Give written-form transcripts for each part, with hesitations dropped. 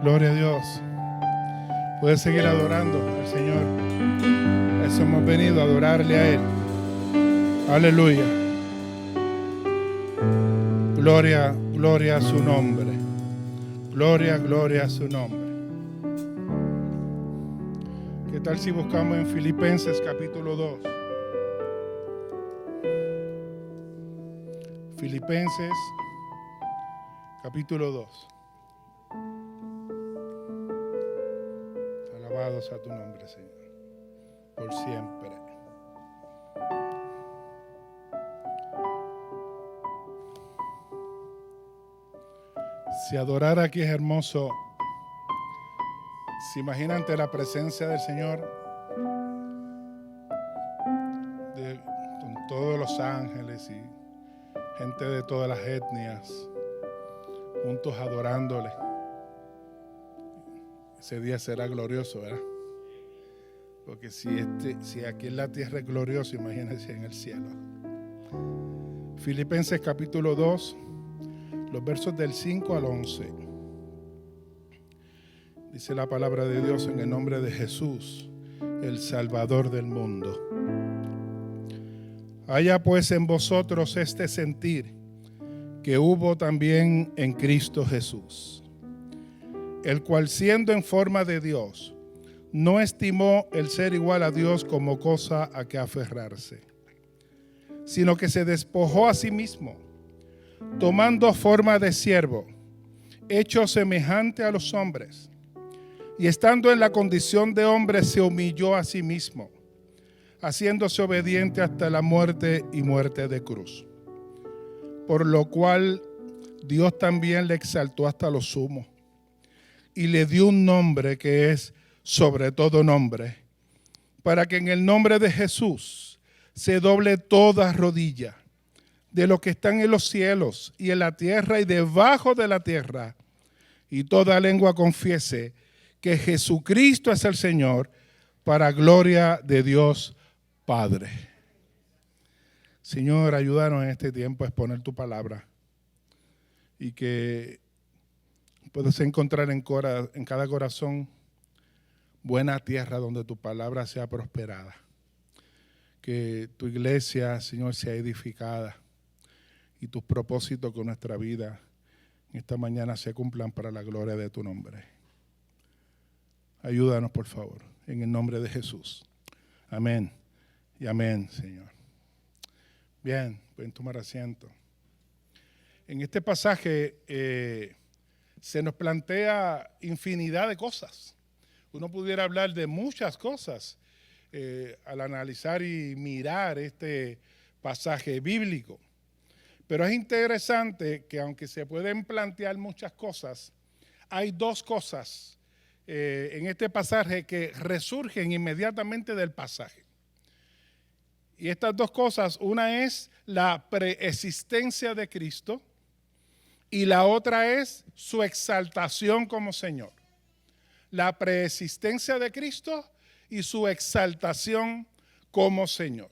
Gloria a Dios. Puedes seguir adorando al Señor. Eso hemos venido a adorarle a Él. Aleluya. Gloria, gloria a su nombre. Gloria, gloria a su nombre. ¿Qué tal si buscamos en Filipenses capítulo 2? Filipenses capítulo 2. Alabados a tu nombre, Señor, por siempre. Si adorar aquí es hermoso, ¿se imagina ante la presencia del Señor? Con todos los ángeles y gente de todas las etnias, juntos adorándole. Ese día será glorioso, ¿verdad? Porque si aquí en la tierra es glorioso, imagínense en el cielo. Filipenses capítulo 2, los versos del 5 al 11. Dice la palabra de Dios: en el nombre de Jesús, el Salvador del mundo. Haya pues en vosotros este sentir que hubo también en Cristo Jesús, el cual, siendo en forma de Dios, no estimó el ser igual a Dios como cosa a que aferrarse, sino que se despojó a sí mismo, tomando forma de siervo, hecho semejante a los hombres, y estando en la condición de hombre se humilló a sí mismo, haciéndose obediente hasta la muerte y muerte de cruz. Por lo cual Dios también le exaltó hasta lo sumo y le dio un nombre que es sobre todo nombre, para que en el nombre de Jesús se doble toda rodilla de los que están en los cielos y en la tierra y debajo de la tierra, y toda lengua confiese que Jesucristo es el Señor, para gloria de Dios Padre. Señor, ayúdanos en este tiempo a exponer tu palabra y que puedas encontrar en cada corazón buena tierra donde tu palabra sea prosperada. Que tu iglesia, Señor, sea edificada y tus propósitos con nuestra vida en esta mañana se cumplan para la gloria de tu nombre. Ayúdanos, por favor, en el nombre de Jesús. Amén y amén, Señor. Bien, pueden tomar asiento. En este pasaje se nos plantea infinidad de cosas. Uno pudiera hablar de muchas cosas al analizar y mirar este pasaje bíblico. Pero es interesante que aunque se pueden plantear muchas cosas, hay dos cosas en este pasaje que resurgen inmediatamente del pasaje. Y estas dos cosas, una es la preexistencia de Cristo y la otra es su exaltación como Señor. La preexistencia de Cristo y su exaltación como Señor.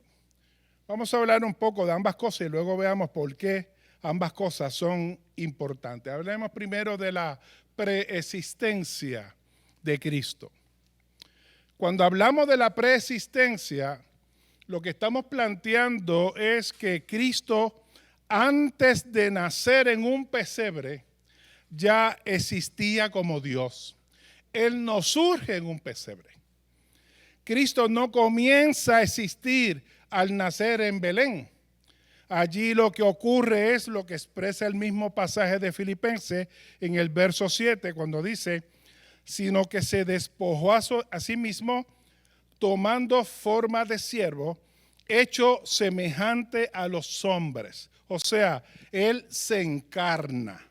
Vamos a hablar un poco de ambas cosas y luego veamos por qué ambas cosas son importantes. Hablemos primero de la preexistencia de Cristo. Cuando hablamos de la preexistencia, lo que estamos planteando es que Cristo, antes de nacer en un pesebre, ya existía como Dios. Él no surge en un pesebre. Cristo no comienza a existir al nacer en Belén. Allí lo que ocurre es lo que expresa el mismo pasaje de Filipenses en el verso 7, cuando dice: sino que se despojó a sí mismo, tomando forma de siervo, hecho semejante a los hombres. O sea, Él se encarna.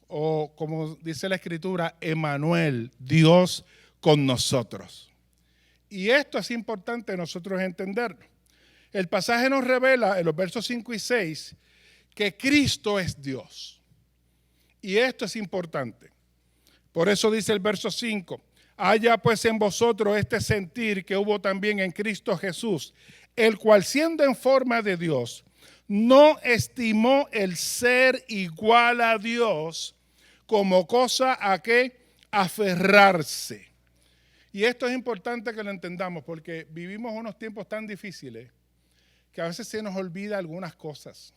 O como dice la Escritura, Emmanuel, Dios con nosotros. Y esto es importante nosotros entenderlo. El pasaje nos revela en los versos 5 y 6 que Cristo es Dios. Y esto es importante. Por eso dice el verso 5: haya pues en vosotros este sentir que hubo también en Cristo Jesús, el cual, siendo en forma de Dios, no estimó el ser igual a Dios como cosa a que aferrarse. Y esto es importante que lo entendamos porque vivimos unos tiempos tan difíciles que a veces se nos olvida algunas cosas.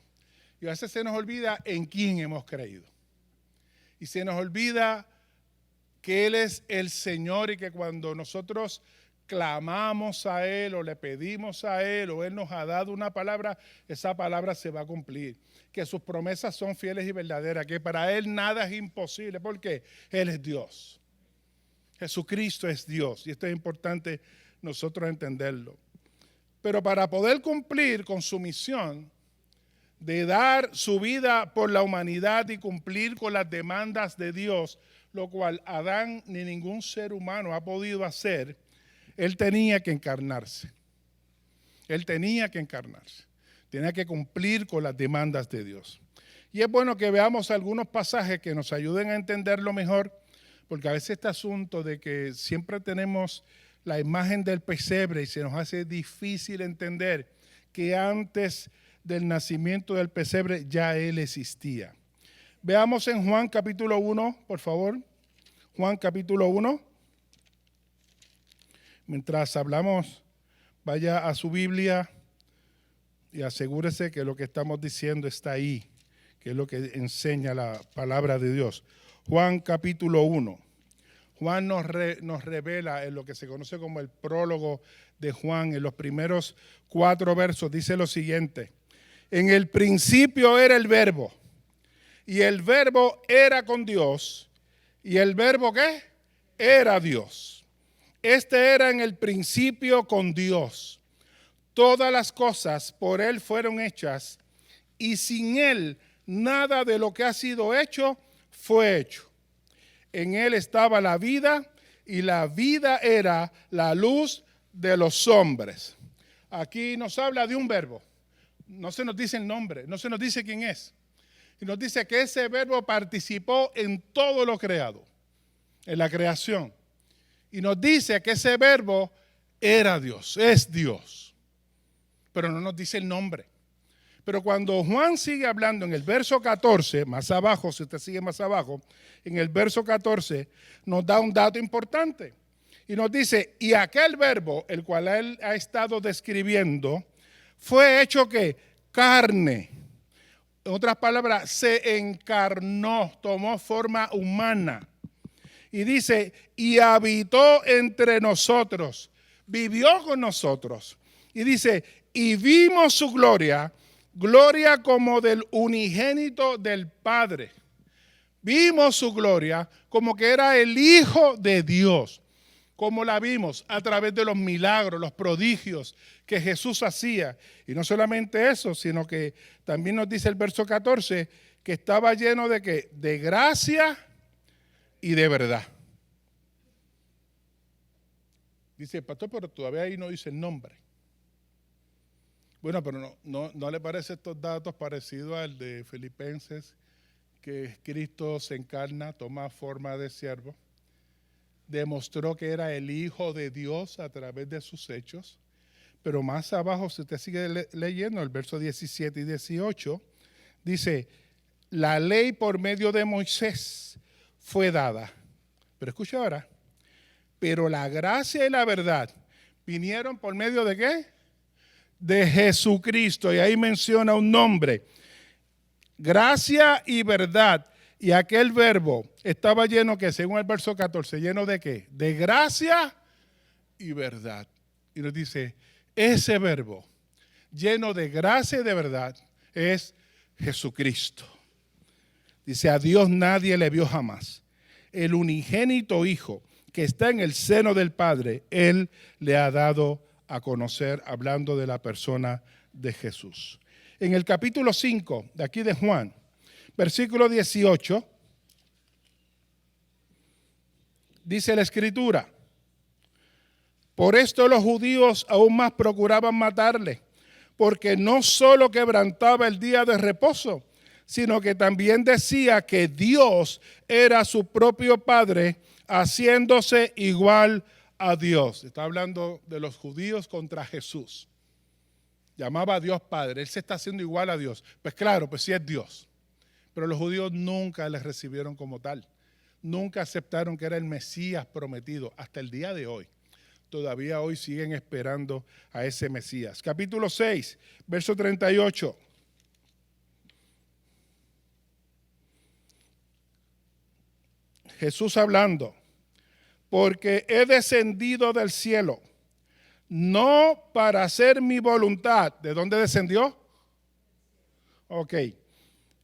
Y a veces se nos olvida en quién hemos creído. Y se nos olvida que Él es el Señor y que cuando nosotros clamamos a Él o le pedimos a Él o Él nos ha dado una palabra, esa palabra se va a cumplir. Que sus promesas son fieles y verdaderas, que para Él nada es imposible, porque Él es Dios. Jesucristo es Dios y esto es importante nosotros entenderlo. Pero para poder cumplir con su misión de dar su vida por la humanidad y cumplir con las demandas de Dios, lo cual Adán ni ningún ser humano ha podido hacer, Él tenía que encarnarse. Él tenía que encarnarse. Tenía que cumplir con las demandas de Dios. Y es bueno que veamos algunos pasajes que nos ayuden a entenderlo mejor, porque a veces este asunto de que siempre tenemos la imagen del pesebre y se nos hace difícil entender que antes del nacimiento del pesebre ya Él existía. Veamos en Juan capítulo 1, por favor. Juan capítulo 1. Mientras hablamos, vaya a su Biblia y asegúrese que lo que estamos diciendo está ahí, que es lo que enseña la palabra de Dios. Juan capítulo 1. Juan nos revela en lo que se conoce como el prólogo de Juan, en los primeros 4 versos, dice lo siguiente: en el principio era el verbo, y el verbo era con Dios, y el verbo ¿qué? Era Dios. Este era en el principio con Dios. Todas las cosas por Él fueron hechas, y sin Él nada de lo que ha sido hecho fue hecho. En Él estaba la vida, y la vida era la luz de los hombres. Aquí nos habla de un verbo. No se nos dice el nombre, no se nos dice quién es. Y nos dice que ese verbo participó en todo lo creado, en la creación. Y nos dice que ese verbo era Dios, es Dios. Pero no nos dice el nombre. Pero cuando Juan sigue hablando en el verso 14, más abajo, si usted sigue más abajo, en el verso 14 nos da un dato importante. Y nos dice, y aquel verbo, el cual él ha estado describiendo, fue hecho que carne. En otras palabras, se encarnó, tomó forma humana. Y dice, y habitó entre nosotros, vivió con nosotros. Y dice, y vimos su gloria, gloria como del unigénito del Padre. Vimos su gloria como que era el Hijo de Dios. Como la vimos a través de los milagros, los prodigios que Jesús hacía. Y no solamente eso, sino que también nos dice el verso 14 que estaba lleno de ¿qué? De gracia y de verdad. Dice el pastor, pero todavía ahí no dice el nombre. Bueno, pero no le parece estos datos parecidos al de Filipenses, que Cristo se encarna, toma forma de siervo, demostró que era el Hijo de Dios a través de sus hechos, pero más abajo, si usted sigue leyendo el verso 17 y 18, dice, la ley por medio de Moisés fue dada, pero escucha ahora, pero la gracia y la verdad vinieron por medio de ¿qué? De Jesucristo, y ahí menciona un nombre, gracia y verdad, y aquel verbo estaba lleno, que según el verso 14, lleno de ¿qué? De gracia y verdad. Y nos dice, ese verbo lleno de gracia y de verdad es Jesucristo. Dice, a Dios nadie le vio jamás. El unigénito Hijo que está en el seno del Padre, Él le ha dado a conocer, hablando de la persona de Jesús. En el capítulo 5 de aquí de Juan, versículo 18, dice la Escritura, por esto los judíos aún más procuraban matarle, porque no solo quebrantaba el día de reposo, sino que también decía que Dios era su propio Padre, haciéndose igual a Dios. Está hablando de los judíos contra Jesús. Llamaba a Dios Padre. Él se está haciendo igual a Dios. Pues claro, pues sí es Dios. Pero los judíos nunca le recibieron como tal. nunca aceptaron que era el Mesías prometido hasta el día de hoy. Todavía hoy siguen esperando a ese Mesías. Capítulo 6, verso 38. Jesús hablando, porque he descendido del cielo, no para hacer mi voluntad. ¿De dónde descendió? Ok.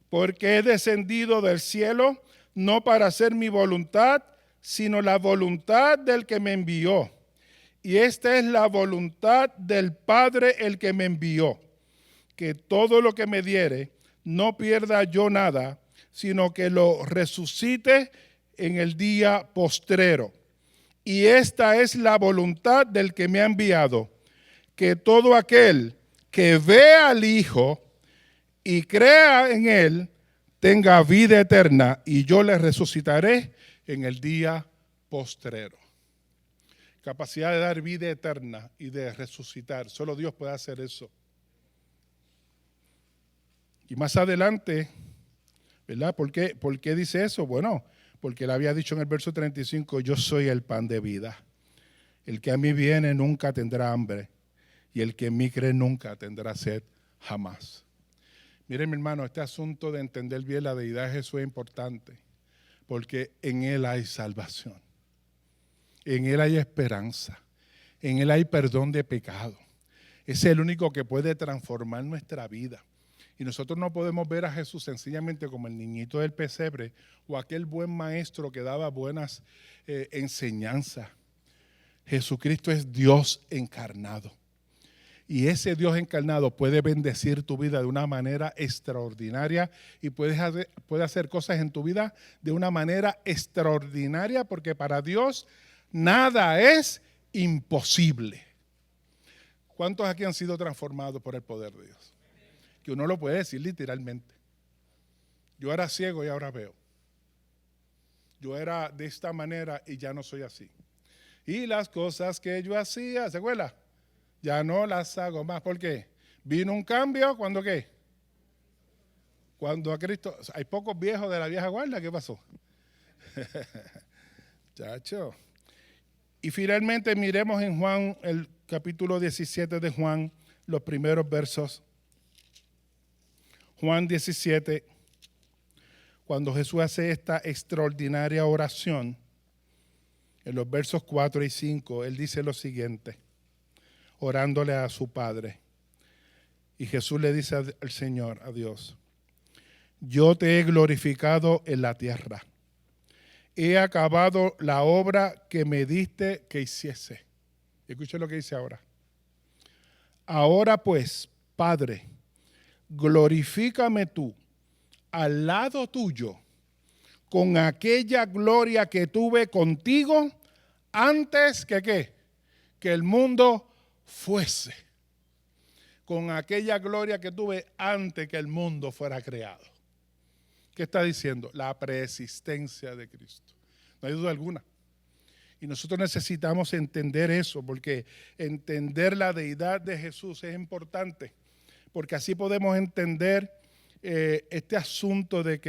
Porque he descendido del cielo, no para hacer mi voluntad, sino la voluntad del que me envió. Y esta es la voluntad del Padre el que me envió, que todo lo que me diere, no pierda yo nada, sino que lo resucite en el día postrero. Y esta es la voluntad del que me ha enviado, que todo aquel que vea al Hijo y crea en Él, tenga vida eterna, y yo le resucitaré en el día postrero. Capacidad de dar vida eterna y de resucitar. Solo Dios puede hacer eso. Y más adelante, ¿verdad? ¿Por qué dice eso? Bueno, porque él había dicho en el verso 35, yo soy el pan de vida. El que a mí viene nunca tendrá hambre, y el que en mí cree nunca tendrá sed jamás. Miren, mi hermano, este asunto de entender bien la deidad de Jesús es importante, porque en Él hay salvación, en Él hay esperanza, en Él hay perdón de pecado. Es el único que puede transformar nuestra vida. Y nosotros no podemos ver a Jesús sencillamente como el niñito del pesebre o aquel buen maestro que daba buenas enseñanzas. Jesucristo es Dios encarnado. Y ese Dios encarnado puede bendecir tu vida de una manera extraordinaria y puede hacer cosas en tu vida de una manera extraordinaria, porque para Dios nada es imposible. ¿Cuántos aquí han sido transformados por el poder de Dios? Que uno lo puede decir literalmente. Yo era ciego y ahora veo. Yo era de esta manera y ya no soy así. Y las cosas que yo hacía, ¿se acuerda? Ya no las hago más. ¿Por qué? Vino un cambio, ¿cuándo qué? Cuando a Cristo, hay pocos viejos de la vieja guardia, ¿qué pasó? Chacho. Y finalmente miremos en Juan, el capítulo 17 de Juan, los primeros versos. Juan 17, cuando Jesús hace esta extraordinaria oración, en los versos 4 y 5, Él dice lo siguiente, orándole a su Padre. Y Jesús le dice al Señor, a Dios, yo te he glorificado en la tierra. He acabado la obra que me diste que hiciese. Escuchen lo que dice ahora. Ahora pues, Padre, glorifícame tú al lado tuyo con aquella gloria que tuve contigo antes que ¿qué? Que el mundo fuese. Con aquella gloria que tuve antes que el mundo fuera creado. ¿Qué está diciendo? La preexistencia de Cristo. No hay duda alguna. Y nosotros necesitamos entender eso, porque entender la deidad de Jesús es importante. Porque así podemos entender este asunto de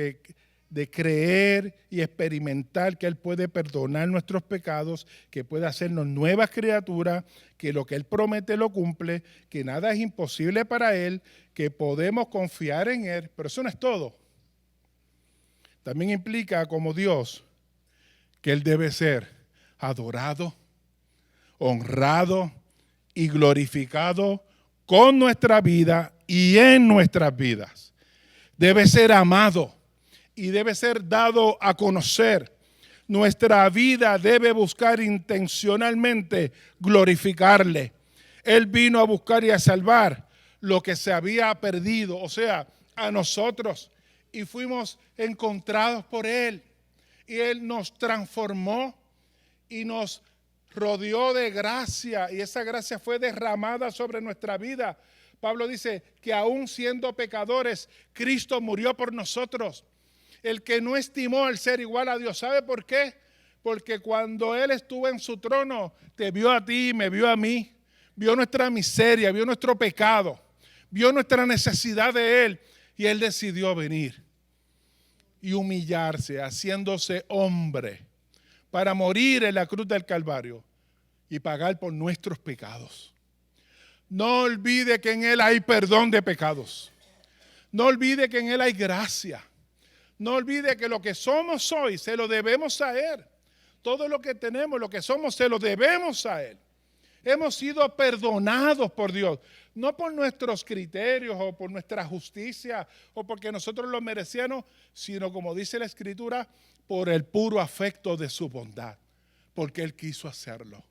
creer y experimentar que Él puede perdonar nuestros pecados, que puede hacernos nuevas criaturas, que lo que Él promete lo cumple, que nada es imposible para Él, que podemos confiar en Él. Pero eso no es todo. También implica como Dios que Él debe ser adorado, honrado y glorificado con nuestra vida y en nuestras vidas. Debe ser amado y debe ser dado a conocer. Nuestra vida debe buscar intencionalmente glorificarle. Él vino a buscar y a salvar lo que se había perdido, o sea, a nosotros, y fuimos encontrados por Él. Y Él nos transformó y nos rodeó de gracia, y esa gracia fue derramada sobre nuestra vida. Pablo dice que aún siendo pecadores, Cristo murió por nosotros. El que no estimó el ser igual a Dios, ¿sabe por qué? Porque cuando Él estuvo en su trono, te vio a ti, me vio a mí, vio nuestra miseria, vio nuestro pecado, vio nuestra necesidad de Él, y Él decidió venir. y humillarse, haciéndose hombre, para morir en la cruz del Calvario y pagar por nuestros pecados. No olvide que en Él hay perdón de pecados. No olvide que en Él hay gracia. No olvide que lo que somos hoy se lo debemos a Él. Todo lo que tenemos, lo que somos, se lo debemos a Él. Hemos sido perdonados por Dios, no por nuestros criterios o por nuestra justicia o porque nosotros lo merecíamos, sino como dice la Escritura, por el puro afecto de su bondad, porque Él quiso hacerlo.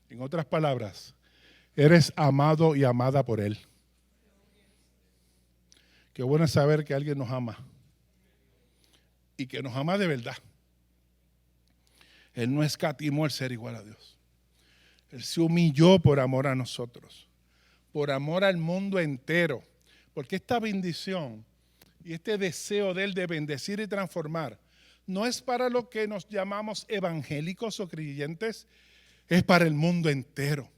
En otras palabras, eres amado y amada por Él. Qué bueno es saber que alguien nos ama y que nos ama de verdad. Él no escatimó el ser igual a Dios. Él se humilló por amor a nosotros, por amor al mundo entero, porque esta bendición y este deseo de Él de bendecir y transformar no es para lo que nos llamamos evangélicos o creyentes, es para el mundo entero.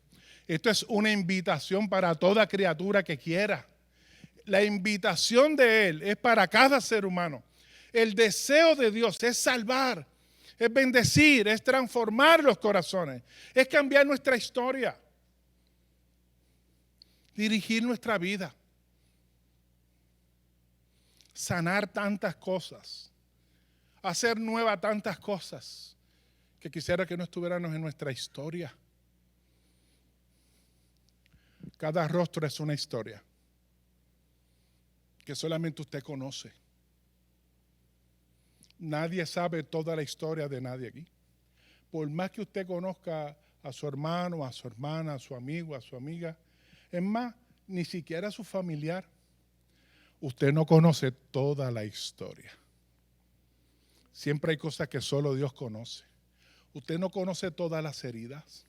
Esto es una invitación para toda criatura que quiera. La invitación de Él es para cada ser humano. El deseo de Dios es salvar, es bendecir, es transformar los corazones, es cambiar nuestra historia, dirigir nuestra vida, sanar tantas cosas, hacer nuevas tantas cosas que quisiera que no estuviéramos en nuestra historia. Cada rostro es una historia que solamente usted conoce. Nadie sabe toda la historia de nadie aquí. Por más que usted conozca a su hermano, a su hermana, a su amigo, a su amiga, es más, ni siquiera a su familiar, usted no conoce toda la historia. Siempre hay cosas que solo Dios conoce. Usted no conoce todas las heridas.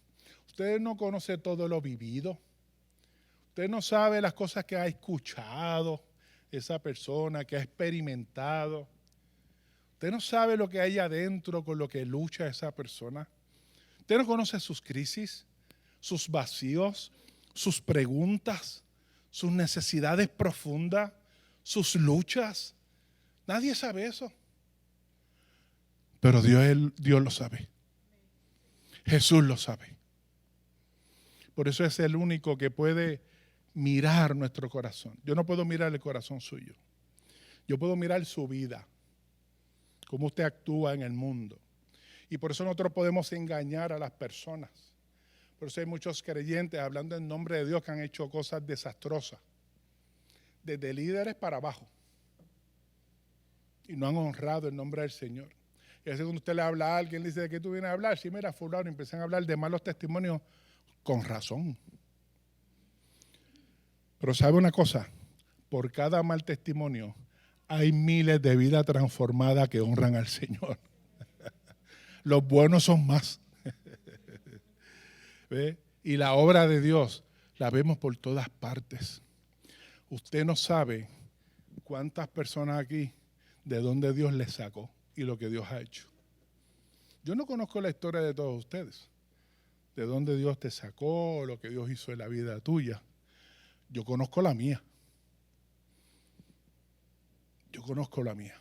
Usted no conoce todo lo vivido. Usted no sabe las cosas que ha escuchado esa persona, que ha experimentado. Usted no sabe lo que hay adentro con lo que lucha esa persona. Usted no conoce sus crisis, sus vacíos, sus preguntas, sus necesidades profundas, sus luchas. Nadie sabe eso. Pero Dios lo sabe. Jesús lo sabe. Por eso es el único que puede mirar nuestro corazón. Yo no puedo mirar el corazón suyo. Yo puedo mirar su vida, cómo usted actúa en el mundo. Y por eso nosotros podemos engañar a las personas. Por eso hay muchos creyentes hablando en nombre de Dios que han hecho cosas desastrosas, desde líderes para abajo, y no han honrado el nombre del Señor. Y a veces cuando usted le habla a alguien, le dice, ¿de qué tú vienes a hablar? Sí, mira, fulano, y empiezan a hablar de malos testimonios con razón. Pero ¿sabe una cosa? Por cada mal testimonio hay miles de vidas transformadas que honran al Señor. Los buenos son más. ¿Ve? Y la obra de Dios la vemos por todas partes. Usted no sabe cuántas personas aquí, de dónde Dios les sacó y lo que Dios ha hecho. Yo no conozco la historia de todos ustedes, de dónde Dios te sacó, lo que Dios hizo en la vida tuya. Yo conozco la mía. Yo conozco la mía.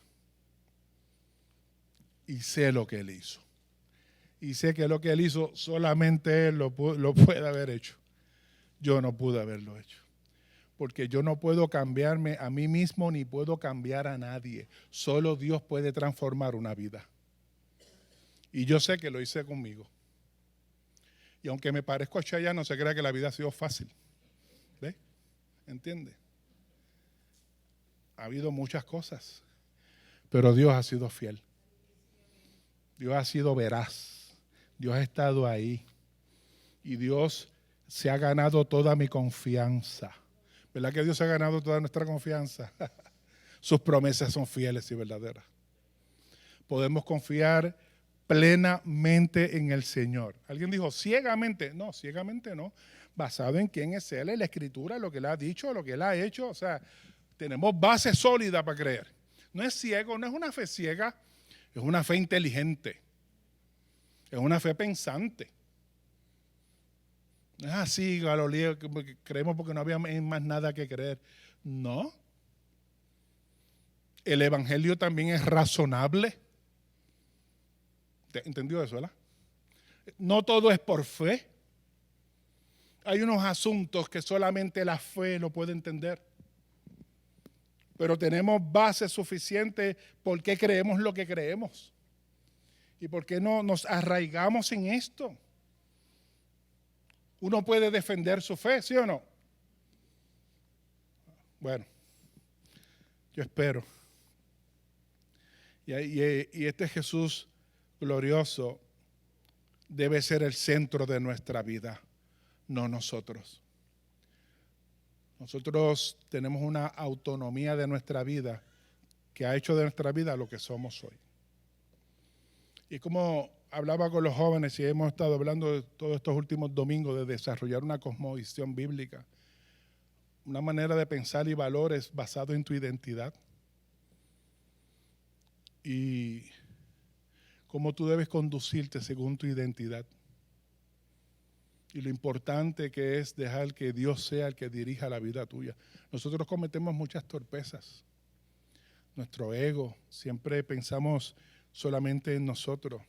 Y sé lo que Él hizo. Y sé que lo que Él hizo solamente Él lo puede haber hecho. Yo no pude haberlo hecho. Porque yo no puedo cambiarme a mí mismo ni puedo cambiar a nadie. Solo Dios puede transformar una vida. Y yo sé que lo hice conmigo. Y aunque me parezco a Chayanne, no se crea que la vida ha sido fácil. ¿Ve? ¿Entiende? Ha habido muchas cosas, pero Dios ha sido fiel. Dios ha sido veraz. Dios ha estado ahí. Y Dios se ha ganado toda mi confianza. ¿Verdad que Dios ha ganado toda nuestra confianza? Sus promesas son fieles y verdaderas. Podemos confiar plenamente en el Señor. Alguien dijo, ciegamente. No, ciegamente no. Basado en quién es Él, en la Escritura, lo que Él ha dicho, lo que Él ha hecho. O sea, tenemos base sólida para creer. No es ciego, no es una fe ciega, es una fe inteligente. Es una fe pensante. No es así, Galileo, que creemos porque no había más nada que creer. No. El evangelio también es razonable. ¿Entendió eso, verdad? No todo es por fe. Hay unos asuntos que solamente la fe lo puede entender. Pero tenemos base suficiente por qué creemos lo que creemos. ¿Y por qué no nos arraigamos en esto? Uno puede defender su fe, ¿sí o no? Bueno, yo espero. Y este Jesús glorioso debe ser el centro de nuestra vida, no nosotros. Nosotros tenemos una autonomía de nuestra vida que ha hecho de nuestra vida lo que somos hoy. Y como hablaba con los jóvenes y hemos estado hablando de todos estos últimos domingos de desarrollar una cosmovisión bíblica, una manera de pensar y valores basado en tu identidad y cómo tú debes conducirte según tu identidad. Y lo importante que es dejar que Dios sea el que dirija la vida tuya. Nosotros cometemos muchas torpezas. Nuestro ego, siempre pensamos solamente en nosotros.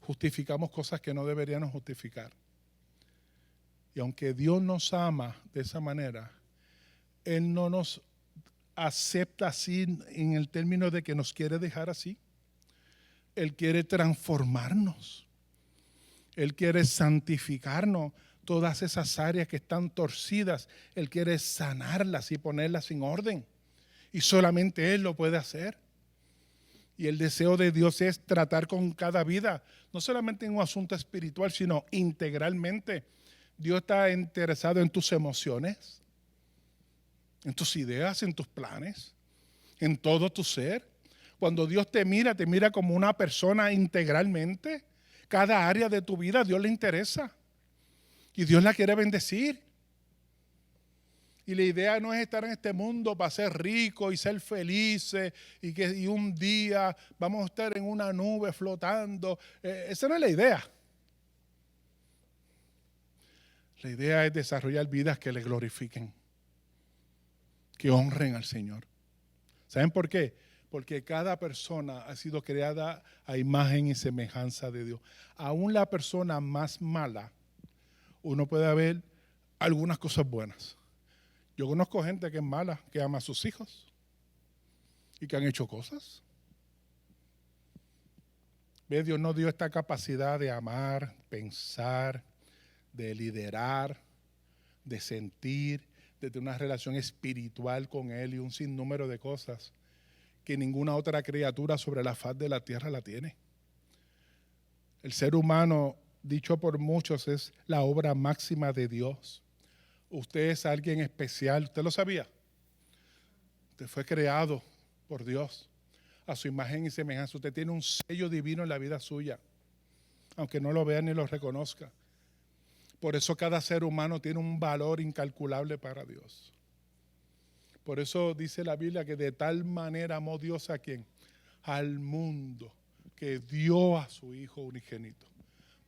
Justificamos cosas que no deberíamos justificar. Y aunque Dios nos ama de esa manera, Él no nos acepta así en el término de que nos quiere dejar así. Él quiere transformarnos. Él quiere santificarnos. Todas esas áreas que están torcidas, Él quiere sanarlas y ponerlas en orden. Y solamente Él lo puede hacer. Y el deseo de Dios es tratar con cada vida, no solamente en un asunto espiritual, sino integralmente. Dios está interesado en tus emociones, en tus ideas, en tus planes, en todo tu ser. Cuando Dios te mira como una persona integralmente. Cada área de tu vida a Dios le interesa. Y Dios la quiere bendecir. Y la idea no es estar en este mundo para ser ricos y ser felices y un día vamos a estar en una nube flotando. Esa no es la idea. La idea es desarrollar vidas que le glorifiquen, que honren al Señor. ¿Saben por qué? Porque cada persona ha sido creada a imagen y semejanza de Dios. Aún la persona más mala, uno puede ver algunas cosas buenas. Yo conozco gente que es mala, que ama a sus hijos y que han hecho cosas. ¿Ve? Dios nos dio esta capacidad de amar, pensar, de liderar, de sentir, de tener una relación espiritual con Él y un sinnúmero de cosas que ninguna otra criatura sobre la faz de la tierra la tiene. El ser humano, dicho por muchos, es la obra máxima de Dios. Usted es alguien especial, ¿usted lo sabía? Usted fue creado por Dios a su imagen y semejanza. Usted tiene un sello divino en la vida suya, aunque no lo vea ni lo reconozca. Por eso cada ser humano tiene un valor incalculable para Dios. Por eso dice la Biblia que de tal manera amó Dios a ¿quién? Al mundo, que dio a su Hijo unigénito.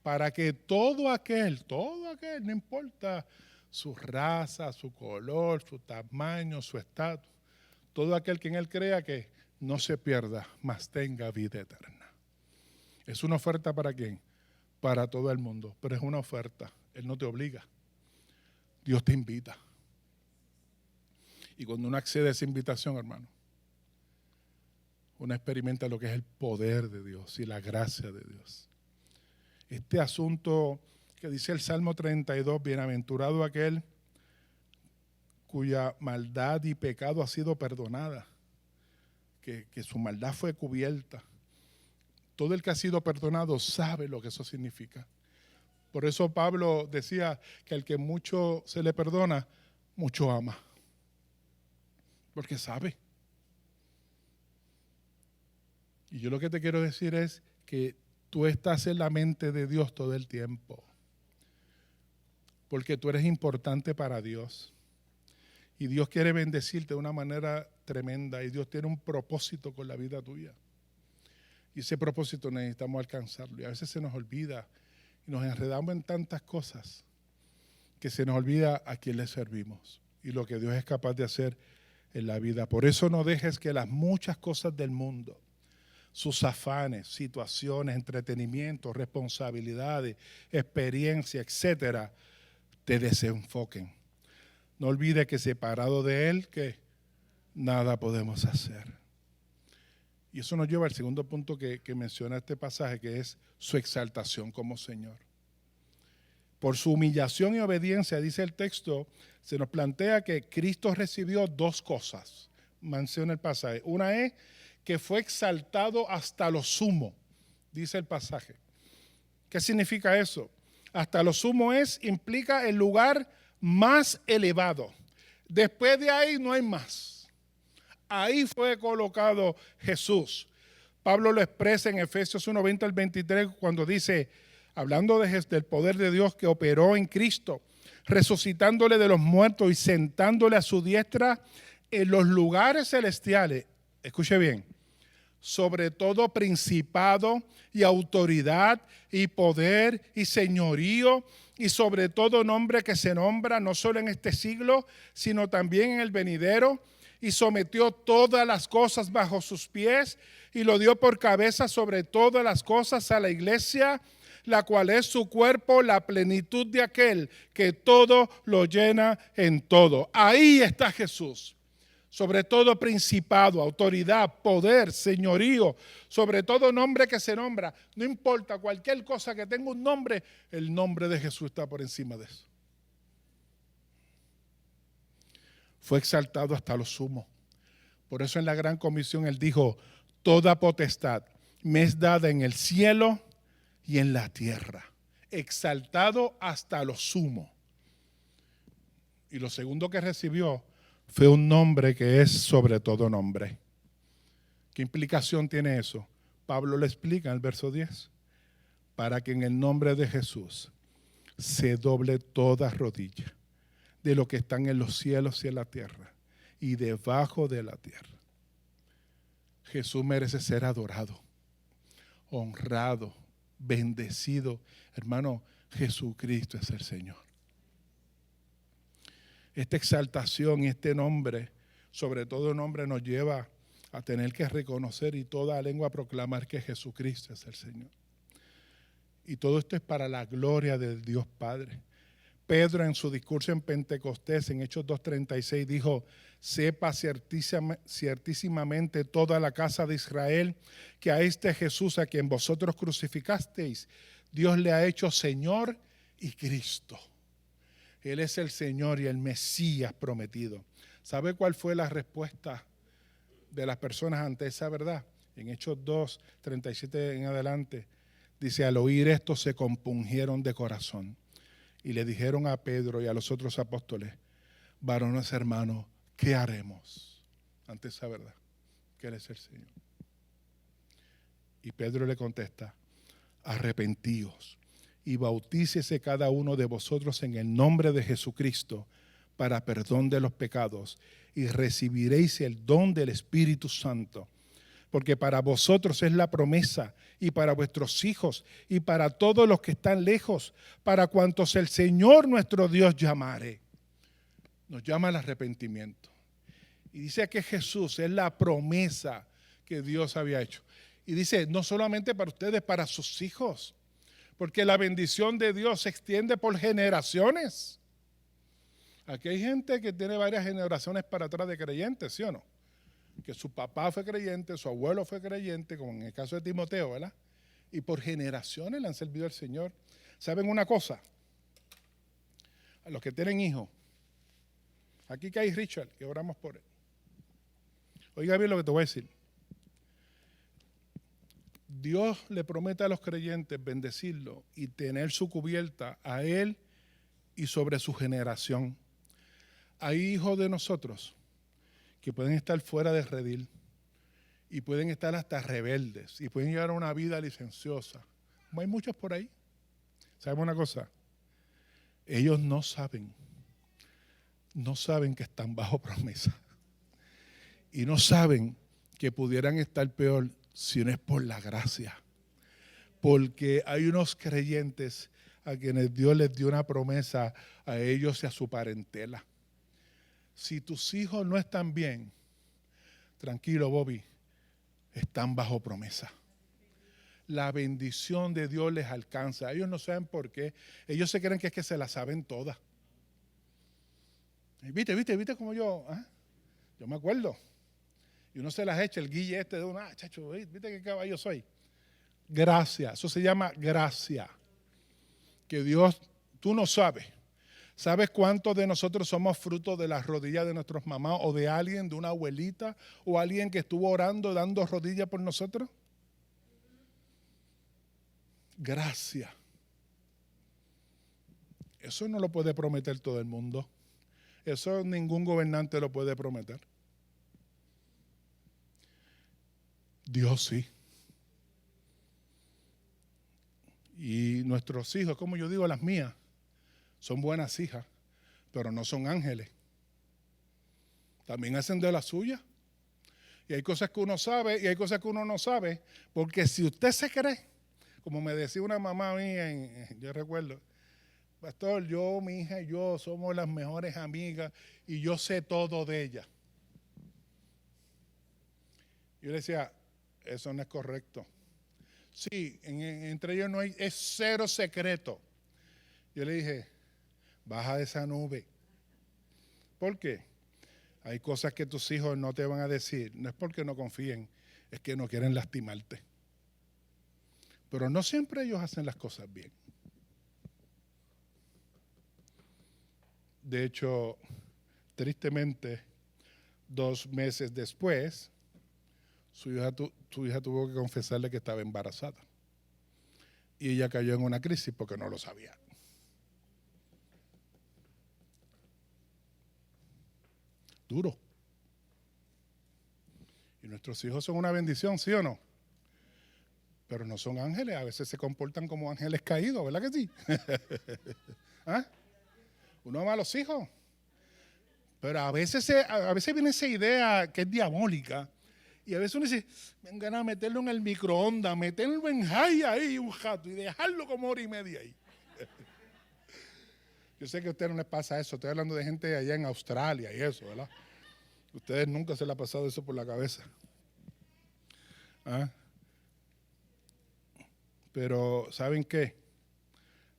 Para que todo aquel, no importa su raza, su color, su tamaño, su estatus, todo aquel que en Él crea que no se pierda, mas tenga vida eterna. Es una oferta ¿para quién? Para todo el mundo, pero es una oferta. Él no te obliga. Dios te invita. Y cuando uno accede a esa invitación, hermano, uno experimenta lo que es el poder de Dios y la gracia de Dios. Este asunto que dice el Salmo 32, bienaventurado aquel cuya maldad y pecado ha sido perdonada, que su maldad fue cubierta. Todo el que ha sido perdonado sabe lo que eso significa. Por eso Pablo decía que al que mucho se le perdona, mucho ama. Porque sabe. Y yo lo que te quiero decir es que tú estás en la mente de Dios todo el tiempo. Porque tú eres importante para Dios. Y Dios quiere bendecirte de una manera tremenda. Y Dios tiene un propósito con la vida tuya. Y ese propósito necesitamos alcanzarlo. Y a veces se nos olvida. Y nos enredamos en tantas cosas que se nos olvida a quién le servimos. Y lo que Dios es capaz de hacer en la vida. Por eso no dejes que las muchas cosas del mundo, sus afanes, situaciones, entretenimientos, responsabilidades, experiencia, etcétera, te desenfoquen. No olvides que separado de Él, que nada podemos hacer. Y eso nos lleva al segundo punto que menciona este pasaje, que es su exaltación como Señor. Por su humillación y obediencia, dice el texto, se nos plantea que Cristo recibió dos cosas, menciona el pasaje. Una es que fue exaltado hasta lo sumo, dice el pasaje. ¿Qué significa eso? Hasta lo sumo implica el lugar más elevado. Después de ahí no hay más. Ahí fue colocado Jesús. Pablo lo expresa en Efesios 1:20 al 23 cuando dice, hablando del poder de Dios que operó en Cristo, resucitándole de los muertos y sentándole a su diestra en los lugares celestiales. Escuche bien. Sobre todo principado y autoridad y poder y señorío y sobre todo nombre que se nombra no solo en este siglo, sino también en el venidero, y sometió todas las cosas bajo sus pies y lo dio por cabeza sobre todas las cosas a la iglesia, la cual es su cuerpo, la plenitud de aquel que todo lo llena en todo. Ahí está Jesús. Sobre todo principado, autoridad, poder, señorío, sobre todo nombre que se nombra. No importa, cualquier cosa que tenga un nombre, el nombre de Jesús está por encima de eso. Fue exaltado hasta lo sumo. Por eso en la gran comisión Él dijo, toda potestad me es dada en el cielo y en la tierra. Exaltado hasta lo sumo. Y lo segundo que recibió fue un nombre que es sobre todo nombre. ¿Qué implicación tiene eso? Pablo lo explica en el verso 10. Para que en el nombre de Jesús se doble toda rodilla de lo que están en los cielos y en la tierra y debajo de la tierra. Jesús merece ser adorado, honrado, bendecido. Hermano, Jesucristo es el Señor. Esta exaltación y este nombre, sobre todo nombre, nos lleva a tener que reconocer y toda lengua proclamar que Jesucristo es el Señor. Y todo esto es para la gloria de Dios Padre. Pedro en su discurso en Pentecostés, en Hechos 2:36, dijo, sepa ciertísimamente toda la casa de Israel que a este Jesús a quien vosotros crucificasteis, Dios le ha hecho Señor y Cristo. Él es el Señor y el Mesías prometido. ¿Sabe cuál fue la respuesta de las personas ante esa verdad? En Hechos 2:37 en adelante, dice, al oír esto se compungieron de corazón y le dijeron a Pedro y a los otros apóstoles, varones hermanos, ¿qué haremos ante esa verdad? Que Él es el Señor. Y Pedro le contesta, arrepentíos y bautícese cada uno de vosotros en el nombre de Jesucristo para perdón de los pecados y recibiréis el don del Espíritu Santo. Porque para vosotros es la promesa y para vuestros hijos y para todos los que están lejos, para cuantos el Señor nuestro Dios llamare. Nos llama al arrepentimiento. Y dice que Jesús es la promesa que Dios había hecho. Y dice, no solamente para ustedes, para sus hijos. Porque la bendición de Dios se extiende por generaciones. Aquí hay gente que tiene varias generaciones para atrás de creyentes, ¿sí o no? Que su papá fue creyente, su abuelo fue creyente, como en el caso de Timoteo, ¿verdad? Y por generaciones le han servido al Señor. ¿Saben una cosa? A los que tienen hijos, aquí que hay Richard, que oramos por él. Oiga bien lo que te voy a decir. Dios le promete a los creyentes bendecirlo y tener su cubierta a él y sobre su generación. Hay hijos de nosotros que pueden estar fuera de redil y pueden estar hasta rebeldes y pueden llevar una vida licenciosa. Como hay muchos por ahí. ¿Saben una cosa? Ellos no saben que están bajo promesa y no saben que pudieran estar peor si no es por la gracia. Porque hay unos creyentes a quienes Dios les dio una promesa a ellos y a su parentela. Si tus hijos no están bien, tranquilo, Bobby, están bajo promesa. La bendición de Dios les alcanza. Ellos no saben por qué. Ellos se creen que es que se la saben todas. ¿Viste como yo? ¿Ah? Yo me acuerdo. Y uno se las echa, el guille este de uno, chacho, ¿viste qué caballo soy? Gracia, eso se llama gracia. Que Dios, tú no sabes. ¿Sabes cuántos de nosotros somos fruto de las rodillas de nuestros mamás o de alguien, de una abuelita o alguien que estuvo orando, dando rodillas por nosotros? Gracia. Eso no lo puede prometer todo el mundo. Eso ningún gobernante lo puede prometer. Dios sí. Y nuestros hijos, como yo digo, las mías, son buenas hijas, pero no son ángeles. También hacen de la suya. Y hay cosas que uno sabe y hay cosas que uno no sabe, porque si usted se cree, como me decía una mamá mía, yo recuerdo, pastor, yo, mi hija y yo somos las mejores amigas y yo sé todo de ella. Yo le decía, eso no es correcto. Sí, entre ellos no hay, es cero secreto. Yo le dije, baja de esa nube. ¿Por qué? Hay cosas que tus hijos no te van a decir. No es porque no confíen, es que no quieren lastimarte. Pero no siempre ellos hacen las cosas bien. De hecho, tristemente, 2 meses después, su hija tuvo que confesarle que estaba embarazada. Y ella cayó en una crisis porque no lo sabía. Duro. Y nuestros hijos son una bendición, ¿sí o no? Pero no son ángeles, a veces se comportan como ángeles caídos, ¿verdad que sí? ¿Ah? Uno ama a los hijos. Pero a veces viene esa idea que es diabólica. Y a veces uno dice, me ganas de meterlo en el microondas, meterlo en high ahí un jato y dejarlo como 1 hora y media ahí. Yo sé que a ustedes no les pasa eso, estoy hablando de gente allá en Australia y eso, ¿verdad? A ustedes nunca se les ha pasado eso por la cabeza. ¿Ah? Pero ¿saben qué?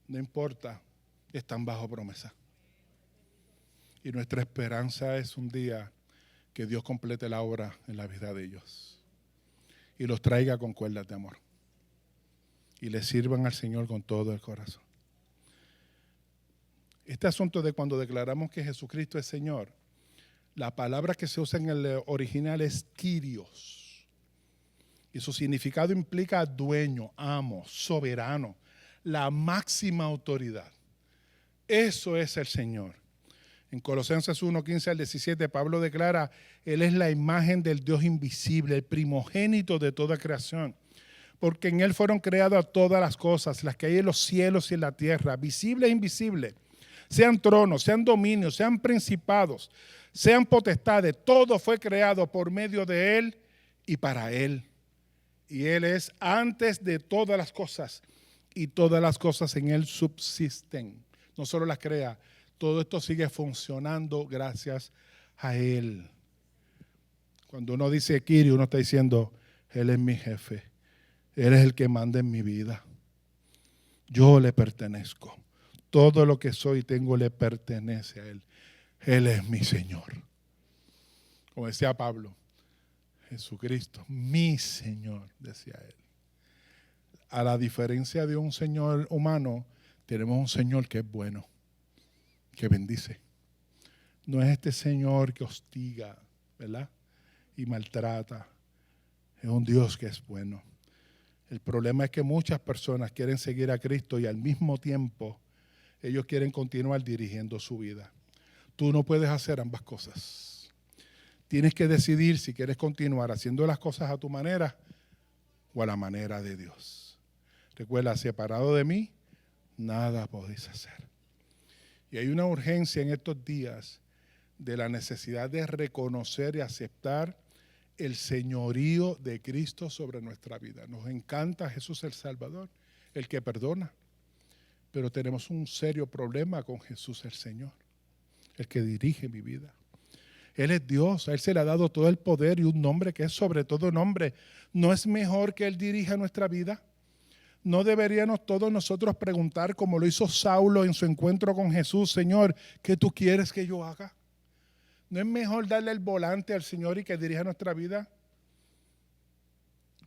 No importa, están bajo promesa. Y nuestra esperanza es un día que Dios complete la obra en la vida de ellos y los traiga con cuerdas de amor y les sirvan al Señor con todo el corazón. Este asunto de cuando declaramos que Jesucristo es Señor, la palabra que se usa en el original es Kyrios y su significado implica dueño, amo, soberano, la máxima autoridad. Eso es el Señor. En Colosenses 1:15 al 17, Pablo declara, Él es la imagen del Dios invisible, el primogénito de toda creación, porque en Él fueron creadas todas las cosas, las que hay en los cielos y en la tierra, visibles e invisibles, sean tronos, sean dominios, sean principados, sean potestades, todo fue creado por medio de Él y para Él. Y Él es antes de todas las cosas, y todas las cosas en Él subsisten. No solo las crea, todo esto sigue funcionando gracias a Él. Cuando uno dice Kiri, uno está diciendo, Él es mi jefe. Él es el que manda en mi vida. Yo le pertenezco. Todo lo que soy y tengo le pertenece a Él. Él es mi Señor. Como decía Pablo, Jesucristo, mi Señor, decía Él. A la diferencia de un Señor humano, tenemos un Señor que es bueno, que bendice. No es este Señor que hostiga, ¿verdad? Y maltrata. Es un Dios que es bueno. El problema es que muchas personas quieren seguir a Cristo y al mismo tiempo ellos quieren continuar dirigiendo su vida. Tú no puedes hacer ambas cosas. Tienes que decidir si quieres continuar haciendo las cosas a tu manera o a la manera de Dios. Recuerda, separado de mí, nada podéis hacer. Y hay una urgencia en estos días de la necesidad de reconocer y aceptar el señorío de Cristo sobre nuestra vida. Nos encanta Jesús el Salvador, el que perdona, pero tenemos un serio problema con Jesús el Señor, el que dirige mi vida. Él es Dios, a Él se le ha dado todo el poder y un nombre que es sobre todo nombre. ¿No es mejor que Él dirija nuestra vida? ¿No deberíamos todos nosotros preguntar, como lo hizo Saulo en su encuentro con Jesús, Señor, ¿qué tú quieres que yo haga? ¿No es mejor darle el volante al Señor y que dirija nuestra vida?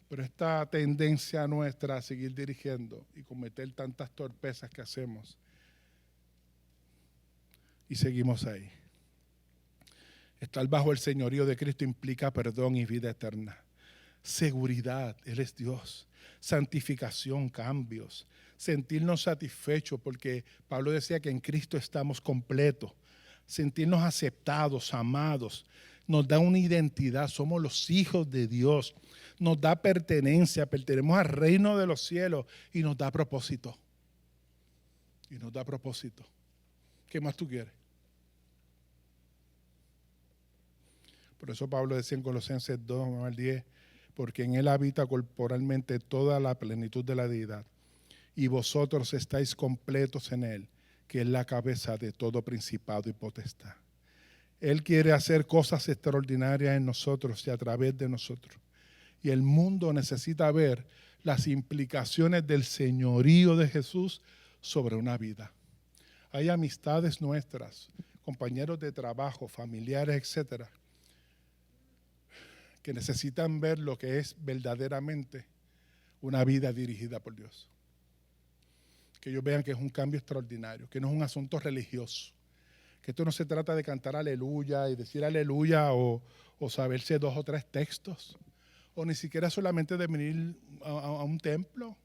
Pero esta tendencia nuestra a seguir dirigiendo y cometer tantas torpezas que hacemos, y seguimos ahí. Estar bajo el señorío de Cristo implica perdón y vida eterna. Seguridad, Él es Dios. Santificación, cambios. Sentirnos satisfechos, porque Pablo decía que en Cristo estamos completos. Sentirnos aceptados, amados. Nos da una identidad, somos los hijos de Dios. Nos da pertenencia, pertenecemos al reino de los cielos y nos da propósito. Y nos da propósito. ¿Qué más tú quieres? Por eso Pablo decía en Colosenses 2, 9 al 10, porque en Él habita corporalmente toda la plenitud de la deidad, y vosotros estáis completos en Él, que es la cabeza de todo principado y potestad. Él quiere hacer cosas extraordinarias en nosotros y a través de nosotros. Y el mundo necesita ver las implicaciones del señorío de Jesús sobre una vida. Hay amistades nuestras, compañeros de trabajo, familiares, etcétera, que necesitan ver lo que es verdaderamente una vida dirigida por Dios. Que ellos vean que es un cambio extraordinario, que no es un asunto religioso, que esto no se trata de cantar aleluya y decir aleluya o saberse 2 o 3 textos, o ni siquiera solamente de venir a un templo.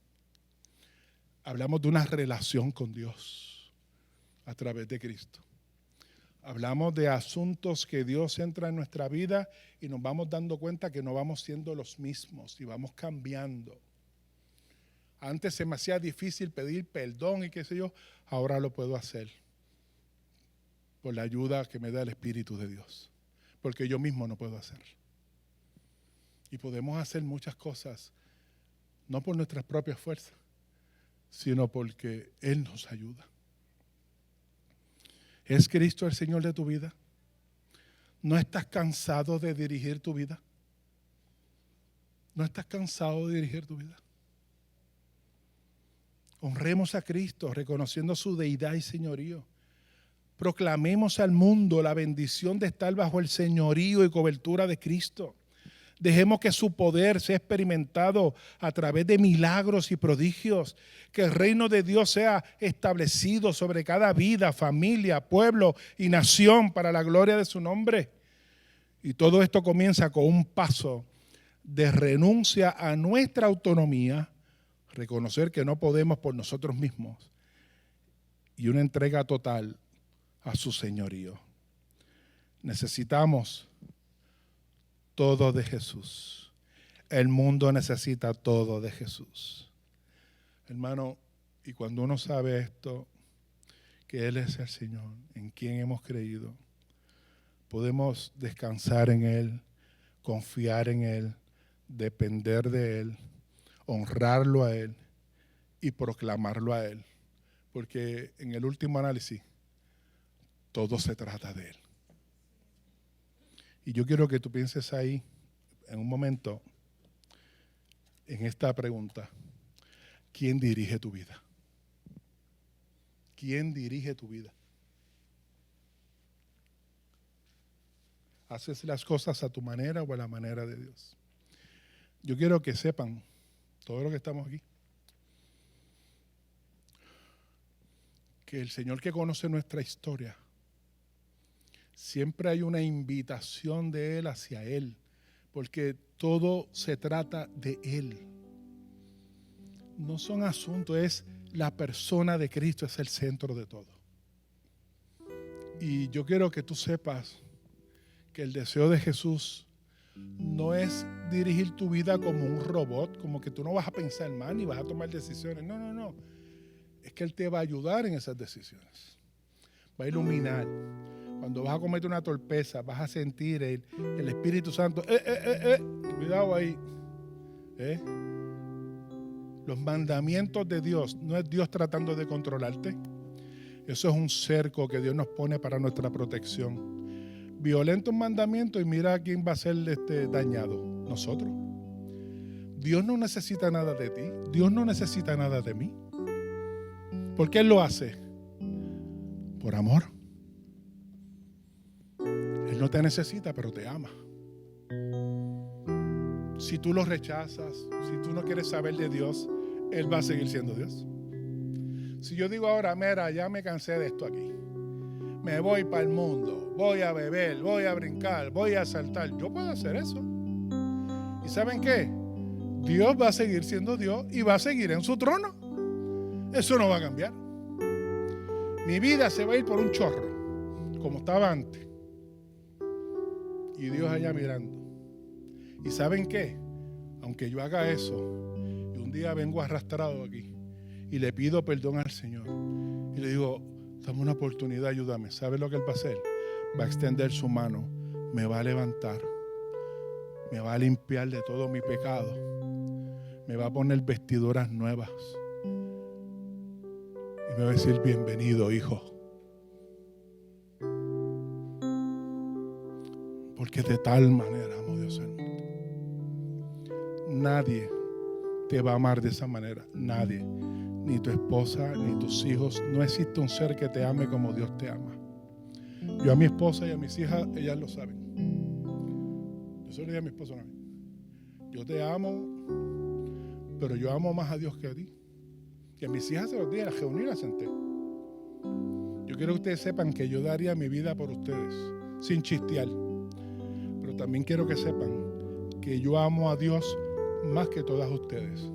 Hablamos de una relación con Dios a través de Cristo. Hablamos de asuntos que Dios entra en nuestra vida y nos vamos dando cuenta que no vamos siendo los mismos y vamos cambiando. Antes se me hacía difícil pedir perdón y qué sé yo, ahora lo puedo hacer por la ayuda que me da el Espíritu de Dios, porque yo mismo no puedo hacer. Y podemos hacer muchas cosas, no por nuestras propias fuerzas, sino porque Él nos ayuda. ¿Es Cristo el Señor de tu vida? ¿No estás cansado de dirigir tu vida? ¿No estás cansado de dirigir tu vida? Honremos a Cristo, reconociendo su deidad y señorío. Proclamemos al mundo la bendición de estar bajo el señorío y cobertura de Cristo. Dejemos que su poder sea experimentado a través de milagros y prodigios. Que el reino de Dios sea establecido sobre cada vida, familia, pueblo y nación para la gloria de su nombre. Y todo esto comienza con un paso de renuncia a nuestra autonomía, reconocer que no podemos por nosotros mismos, y una entrega total a su señorío. Necesitamos todo de Jesús. El mundo necesita todo de Jesús. Hermano, y cuando uno sabe esto, que Él es el Señor, en quien hemos creído, podemos descansar en Él, confiar en Él, depender de Él, honrarlo a Él y proclamarlo a Él. Porque en el último análisis, todo se trata de Él. Y yo quiero que tú pienses ahí, en un momento, en esta pregunta. ¿Quién dirige tu vida? ¿Quién dirige tu vida? ¿Haces las cosas a tu manera o a la manera de Dios? Yo quiero que sepan, todos los que estamos aquí, que el Señor que conoce nuestra historia, siempre hay una invitación de Él hacia Él, porque todo se trata de Él. No son asuntos, es la persona de Cristo, es el centro de todo. Y yo quiero que tú sepas que el deseo de Jesús no es dirigir tu vida como un robot, como que tú no vas a pensar más ni vas a tomar decisiones. No, no, no. Es que Él te va a ayudar en esas decisiones. Va a iluminar. Cuando vas a cometer una torpeza, vas a sentir el Espíritu Santo. Cuidado ahí. Los mandamientos de Dios no es Dios tratando de controlarte. Eso es un cerco que Dios nos pone para nuestra protección. violenta un mandamiento y mira a quién va a ser dañado. Nosotros. Dios no necesita nada de ti. Dios no necesita nada de mí. ¿Por qué Él lo hace? Por amor. Él no te necesita, pero te ama. Si tú lo rechazas, si tú no quieres saber de Dios, Él va a seguir siendo Dios. Si yo digo ahora, mira, ya me cansé de esto aquí, me voy para el mundo, voy a beber, voy a brincar, voy a saltar, yo puedo hacer eso. ¿Y saben qué? Dios va a seguir siendo Dios y va a seguir en su trono. Eso no va a cambiar. Mi vida se va a ir por un chorro, como estaba antes. Y Dios allá mirando. ¿Y saben qué? Aunque yo haga eso, y un día vengo arrastrado aquí, y le pido perdón al Señor, y le digo, dame una oportunidad, ayúdame. ¿Sabe lo que Él va a hacer? Va a extender su mano, me va a levantar, me va a limpiar de todo mi pecado, me va a poner vestiduras nuevas, y me va a decir, bienvenido, hijo. Porque de tal manera amó Dios el mundo. Nadie te va a amar de esa manera. Nadie. Ni tu esposa, ni tus hijos. No existe un ser que te ame como Dios te ama. Yo a mi esposa y a mis hijas, ellas lo saben. Yo solo le dije a mi esposa una vez, yo te amo, pero yo amo más a Dios que a ti. Y a mis hijas se los dije, las reuní y las senté. Yo quiero que ustedes sepan que yo daría mi vida por ustedes, sin chistear. Pero también quiero que sepan que yo amo a Dios más que todas ustedes.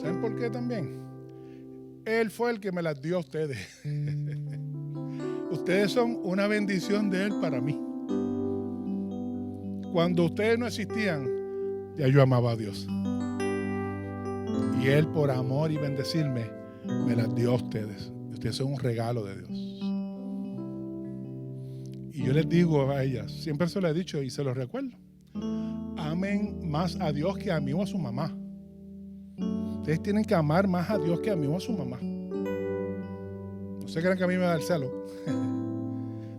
¿Saben por qué también? Él fue el que me las dio a ustedes. Ustedes son una bendición de Él para mí. Cuando ustedes no existían, ya yo amaba a Dios. Y Él, por amor y bendecirme, me las dio a ustedes. Ustedes son un regalo de Dios. Y yo les digo a ellas, siempre se lo he dicho y se los recuerdo, amen más a Dios que a mí o a su mamá. Ustedes tienen que amar más a Dios que a mí o a su mamá. No se crean que a mí me da el celo.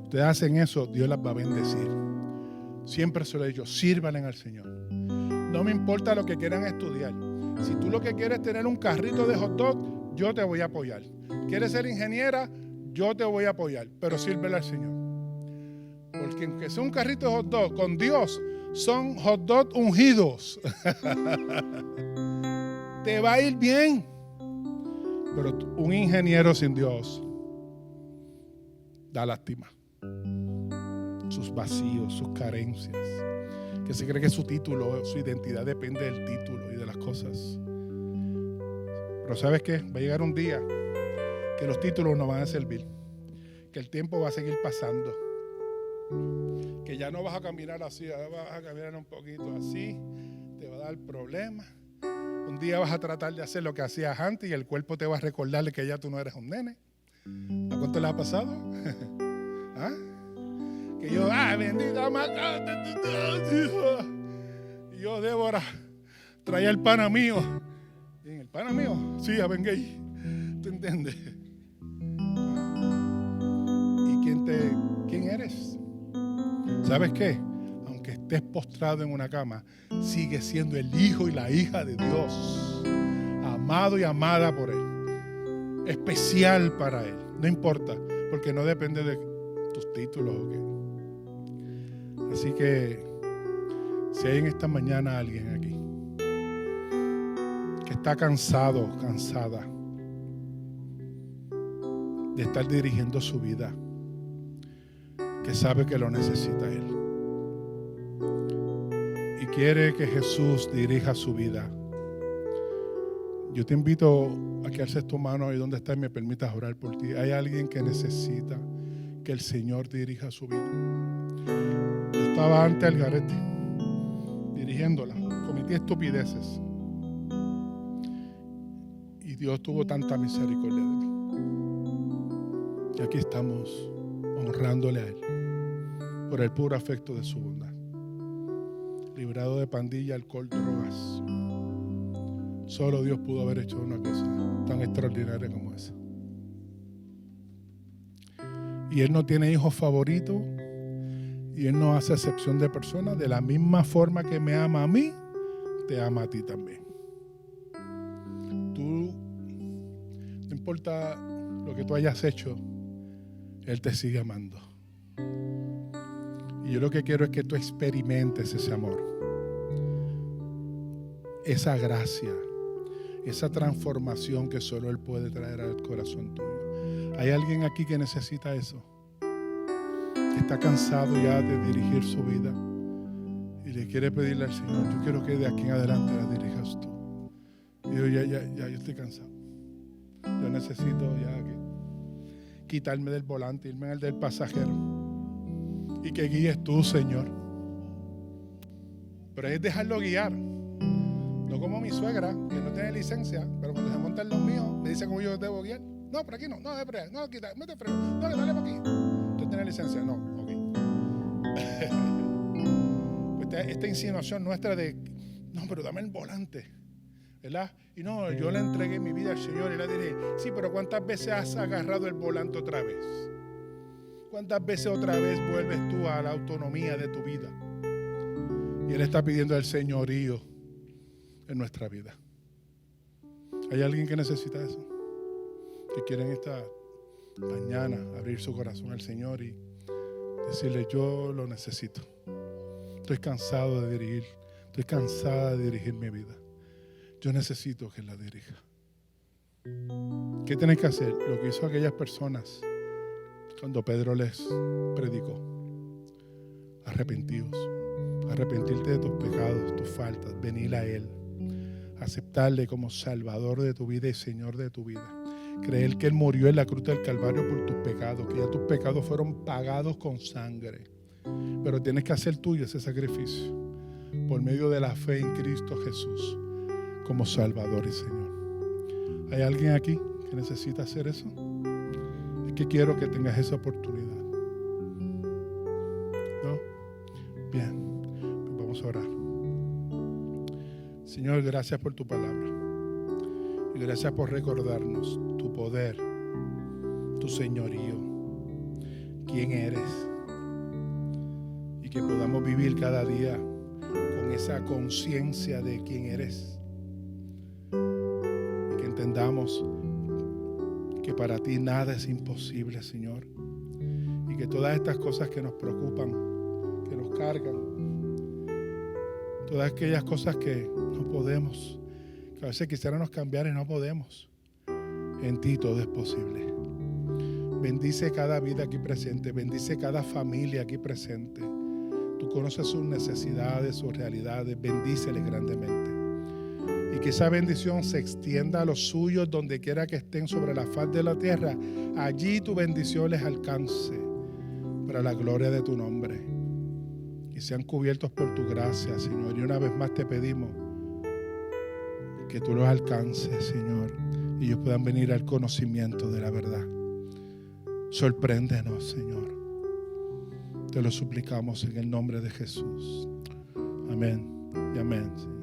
Ustedes hacen eso, Dios las va a bendecir. Siempre se lo he dicho, sírvanle al Señor. No me importa lo que quieran estudiar. Si tú lo que quieres es tener un carrito de hot dog, yo te voy a apoyar. ¿Quieres ser ingeniera? Yo te voy a apoyar. Pero sírvele al Señor. Porque aunque sea un carrito de hot dog, con Dios son hot dog ungidos. Te va a ir bien. Pero un ingeniero sin Dios da lástima. Sus vacíos, sus carencias. Que se cree que su título, su identidad depende del título y de las cosas. Pero ¿sabes qué? Va a llegar un día que los títulos no van a servir. Que el tiempo va a seguir pasando. Que ya no vas a caminar así, vas a caminar un poquito así. Te va a dar problemas. Un día vas a tratar de hacer lo que hacías antes y el cuerpo te va a recordarle que ya tú no eres un nene. ¿A cuánto le ha pasado? ¿Ah? Que yo, bendita mataste. Y yo, Débora, traía el pana mío. ¿Y el pana mío? Sí, a Bengay. ¿Tú entiendes? ¿Y quién eres? ¿Sabes qué? Aunque estés postrado en una cama, sigues siendo el hijo y la hija de Dios. Amado y amada por Él. Especial para Él. No importa, porque no depende de tus títulos o qué. Así que si hay en esta mañana alguien aquí que está cansado, cansada de estar dirigiendo su vida, que sabe que lo necesita Él y quiere que Jesús dirija su vida, yo te invito a que alces tu mano ahí donde estás y me permitas orar por ti. Hay alguien que necesita que el Señor dirija su vida. Yo estaba antes al garete, dirigiéndola, cometí estupideces. Y Dios tuvo tanta misericordia de mí. Y aquí estamos honrándole a Él por el puro afecto de su bondad. Librado de pandilla, alcohol, drogas. Solo Dios pudo haber hecho una cosa tan extraordinaria como esa. Y Él no tiene hijos favoritos. Y Él no hace excepción de personas. De la misma forma que me ama a mí, te ama a ti también. Tú, no importa lo que tú hayas hecho, Él te sigue amando. Y yo lo que quiero es que tú experimentes ese amor, esa gracia, esa transformación que solo Él puede traer al corazón tuyo. ¿Hay alguien aquí que necesita eso? Que está cansado ya de dirigir su vida y le quiere pedirle al Señor: yo quiero que de aquí en adelante la dirijas tú. Y yo yo estoy cansado. Yo necesito ya quitarme del volante, irme en el del pasajero y que guíes tú, Señor. Pero es dejarlo guiar. No como mi suegra, que no tiene licencia, pero cuando se montan los míos, me dice cómo yo debo guiar. No, por aquí no, no, no, quita, mete freno, no, dale por aquí. ¿Tú tienes licencia? No, ok. Esta insinuación nuestra de, no, pero dame el volante, ¿verdad? Y no, yo le entregué mi vida al Señor y le diré, sí, pero ¿cuántas veces has agarrado el volante otra vez? ¿Cuántas veces otra vez vuelves tú a la autonomía de tu vida? Y Él está pidiendo el señorío en nuestra vida. ¿Hay alguien que necesita eso? Que quieren esta mañana abrir su corazón al Señor y decirle: yo lo necesito. Estoy cansado de dirigir. Estoy cansada de dirigir mi vida. Yo necesito que la dirija. ¿Qué tienes que hacer? Lo que hizo aquellas personas cuando Pedro les predicó: arrepentidos. Arrepentirte de tus pecados, tus faltas, venir a Él, aceptarle como Salvador de tu vida y Señor de tu vida. Creer que Él murió en la cruz del Calvario por tus pecados, que ya tus pecados fueron pagados con sangre. Pero tienes que hacer tuyo ese sacrificio por medio de la fe en Cristo Jesús como Salvador y Señor. ¿Hay alguien aquí que necesita hacer eso? Es que quiero que tengas esa oportunidad. ¿No? Bien, pues vamos a orar. Señor, gracias por tu palabra. Y gracias por recordarnos tu poder, tu señorío, quién eres. Y que podamos vivir cada día con esa conciencia de quién eres. Y que entendamos que para ti nada es imposible, Señor. Y que todas estas cosas que nos preocupan, que nos cargan, todas aquellas cosas que no podemos, que a veces quisiéramos cambiar y no podemos, en ti todo es posible. Bendice cada vida aquí presente, bendice cada familia aquí presente. Tú conoces sus necesidades, sus realidades, bendíceles grandemente. Y que esa bendición se extienda a los suyos donde quiera que estén sobre la faz de la tierra. Allí tu bendición les alcance para la gloria de tu nombre. Y sean cubiertos por tu gracia, Señor. Y una vez más te pedimos que tú los alcances, Señor, y ellos puedan venir al conocimiento de la verdad. Sorpréndenos, Señor. Te lo suplicamos en el nombre de Jesús. Amén y amén, Señor.